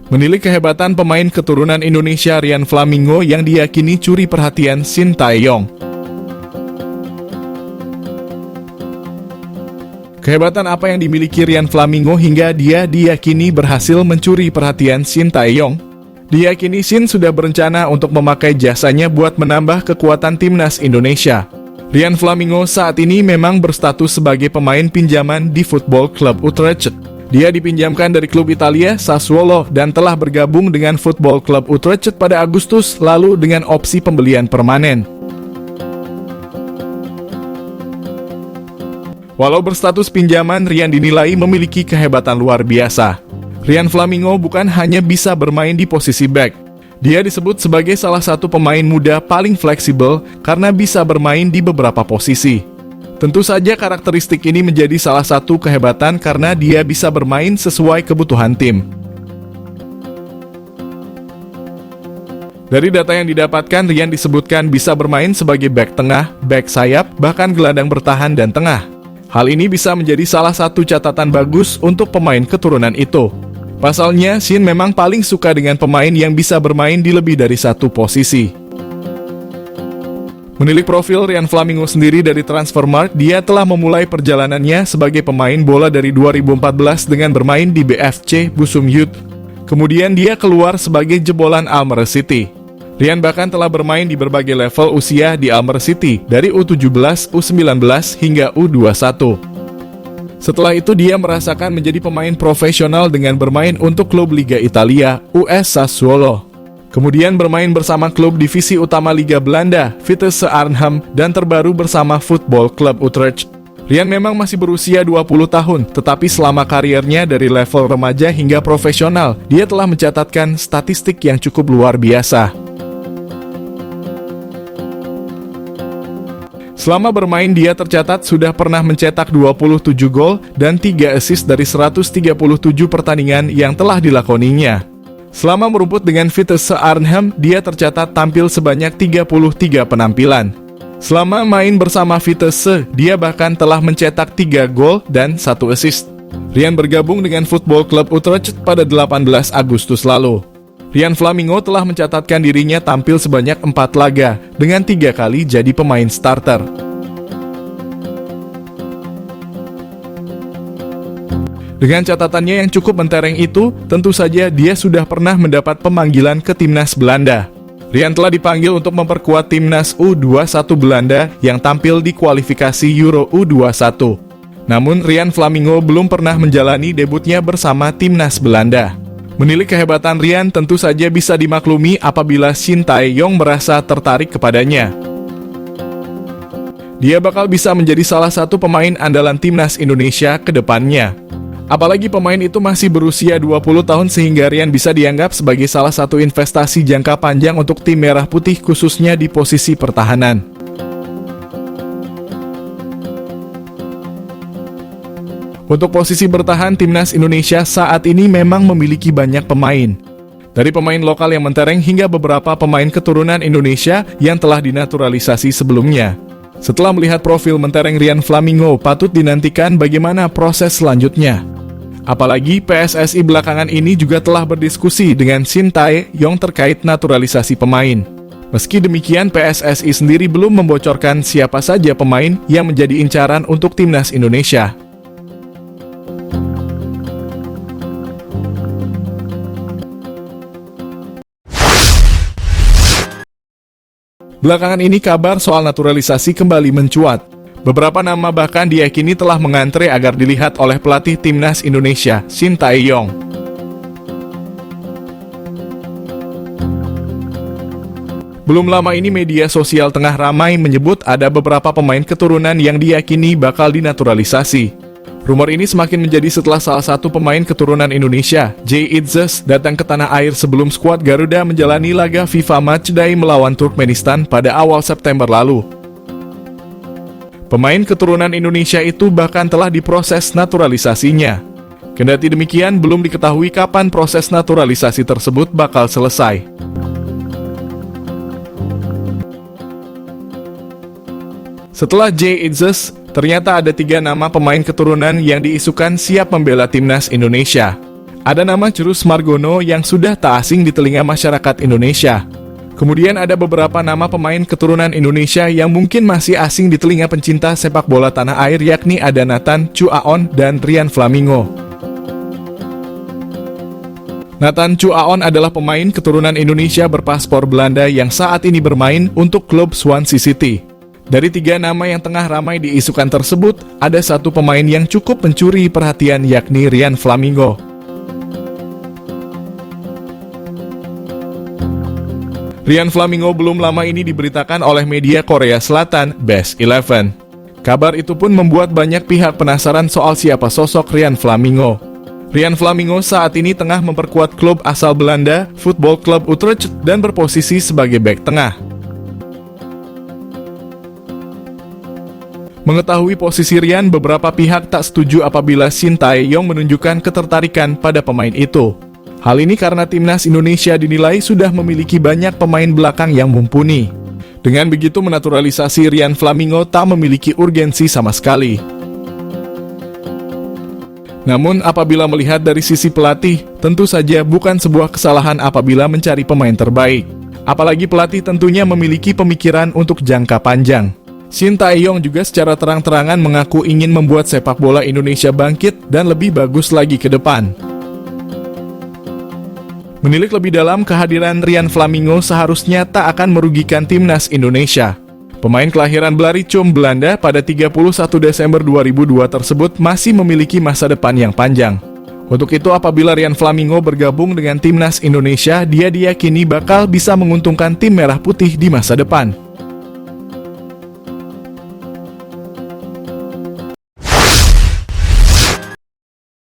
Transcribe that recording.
Menilik kehebatan pemain keturunan Indonesia Rian Flamingo yang diyakini curi perhatian Shin Tae-yong. Kehebatan apa yang dimiliki Rian Flamingo hingga dia diyakini berhasil mencuri perhatian Shin Tae-yong? Diyakini Shin sudah berencana untuk memakai jasanya buat menambah kekuatan timnas Indonesia. Rian Flamingo saat ini memang berstatus sebagai pemain pinjaman di Football Club Utrecht. Dia dipinjamkan dari klub Italia Sassuolo dan telah bergabung dengan Football Club Utrecht pada Agustus lalu dengan opsi pembelian permanen. Walau berstatus pinjaman, Rian dinilai memiliki kehebatan luar biasa. Rian Flamingo bukan hanya bisa bermain di posisi back. Dia disebut sebagai salah satu pemain muda paling fleksibel karena bisa bermain di beberapa posisi. Tentu saja karakteristik ini menjadi salah satu kehebatan karena dia bisa bermain sesuai kebutuhan tim. Dari data yang didapatkan, Rian disebutkan bisa bermain sebagai bek tengah, bek sayap, bahkan gelandang bertahan dan tengah. Hal ini bisa menjadi salah satu catatan bagus untuk pemain keturunan itu. Pasalnya, Shin memang paling suka dengan pemain yang bisa bermain di lebih dari satu posisi. Menilik profil Rian Flamingo sendiri dari Transfermarkt, dia telah memulai perjalanannya sebagai pemain bola dari 2014 dengan bermain di BFC Busum Youth. Kemudian dia keluar sebagai jebolan Almere City. Rian bahkan telah bermain di berbagai level usia di Almere City, dari U17, U19, hingga U21. Setelah itu dia merasakan menjadi pemain profesional dengan bermain untuk klub Liga Italia, US Sassuolo. Kemudian bermain bersama klub divisi utama Liga Belanda, Vitesse Arnhem, dan terbaru bersama Football Club Utrecht. Rian memang masih berusia 20 tahun, tetapi selama kariernya dari level remaja hingga profesional, dia telah mencatatkan statistik yang cukup luar biasa. Selama bermain, dia tercatat sudah pernah mencetak 27 gol dan 3 assist dari 137 pertandingan yang telah dilakoninya. Selama merumput dengan Vitesse Arnhem, dia tercatat tampil sebanyak 33 penampilan. Selama main bersama Vitesse, dia bahkan telah mencetak 3 gol dan 1 assist. Rian bergabung dengan Football Club Utrecht pada 18 Agustus lalu. Rian Flamingo telah mencatatkan dirinya tampil sebanyak 4 laga, dengan 3 kali jadi pemain starter. Dengan catatannya yang cukup mentereng itu, tentu saja dia sudah pernah mendapat pemanggilan ke timnas Belanda. Rian telah dipanggil untuk memperkuat timnas U21 Belanda yang tampil di kualifikasi Euro U21. Namun, Rian Flamingo belum pernah menjalani debutnya bersama timnas Belanda. Menilik kehebatan Rian tentu saja bisa dimaklumi apabila Shin Tae-yong merasa tertarik kepadanya. Dia bakal bisa menjadi salah satu pemain andalan timnas Indonesia ke depannya. Apalagi pemain itu masih berusia 20 tahun sehingga Rian bisa dianggap sebagai salah satu investasi jangka panjang untuk tim merah putih khususnya di posisi pertahanan. Untuk posisi bertahan, timnas Indonesia saat ini memang memiliki banyak pemain. Dari pemain lokal yang mentereng hingga beberapa pemain keturunan Indonesia yang telah dinaturalisasi sebelumnya. Setelah melihat profil mentereng Rian Flamingo, patut dinantikan bagaimana proses selanjutnya. Apalagi PSSI belakangan ini juga telah berdiskusi dengan Shin Tae-yong terkait naturalisasi pemain. Meski demikian, PSSI sendiri belum membocorkan siapa saja pemain yang menjadi incaran untuk timnas Indonesia. Belakangan ini kabar soal naturalisasi kembali mencuat. Beberapa nama bahkan diyakini telah mengantre agar dilihat oleh pelatih timnas Indonesia, Shin Tae-yong. Belum lama ini media sosial tengah ramai menyebut ada beberapa pemain keturunan yang diyakini bakal dinaturalisasi. Rumor ini semakin menjadi setelah salah satu pemain keturunan Indonesia, Jay Itzes, datang ke tanah air sebelum skuad Garuda menjalani laga FIFA Matchday melawan Turkmenistan pada awal September lalu. Pemain keturunan Indonesia itu bahkan telah diproses naturalisasinya. Kendati demikian, belum diketahui kapan proses naturalisasi tersebut bakal selesai. Setelah Jay Itzes, ternyata ada 3 nama pemain keturunan yang diisukan siap membela timnas Indonesia. Ada nama Cruz Margono yang sudah tak asing di telinga masyarakat Indonesia. Kemudian ada beberapa nama pemain keturunan Indonesia yang mungkin masih asing di telinga pencinta sepak bola tanah air, yakni ada Nathan Chuaon dan Rian Flamingo. Nathan Chuaon adalah pemain keturunan Indonesia berpaspor Belanda yang saat ini bermain untuk klub Swansea City. Dari 3 nama yang tengah ramai diisukan tersebut, ada satu pemain yang cukup mencuri perhatian, yakni Rian Flamingo. Rian Flamingo belum lama ini diberitakan oleh media Korea Selatan, Best 11. Kabar itu pun membuat banyak pihak penasaran soal siapa sosok Rian Flamingo. Rian Flamingo saat ini tengah memperkuat klub asal Belanda, Football Club Utrecht, dan berposisi sebagai bek tengah. Mengetahui posisi Rian, beberapa pihak tak setuju apabila Shin Tae-yong menunjukkan ketertarikan pada pemain itu. Hal ini karena timnas Indonesia dinilai sudah memiliki banyak pemain belakang yang mumpuni. Dengan begitu menaturalisasi Rian Flamingo tak memiliki urgensi sama sekali. Namun apabila melihat dari sisi pelatih, tentu saja bukan sebuah kesalahan apabila mencari pemain terbaik. Apalagi pelatih tentunya memiliki pemikiran untuk jangka panjang. Shin Tae-yong juga secara terang-terangan mengaku ingin membuat sepak bola Indonesia bangkit dan lebih bagus lagi ke depan. Menilik lebih dalam, kehadiran Rian Flamingo seharusnya tak akan merugikan timnas Indonesia. Pemain kelahiran Blaricum, Belanda pada 31 Desember 2002 tersebut masih memiliki masa depan yang panjang. Untuk itu apabila Rian Flamingo bergabung dengan timnas Indonesia, dia diyakini bakal bisa menguntungkan tim merah putih di masa depan.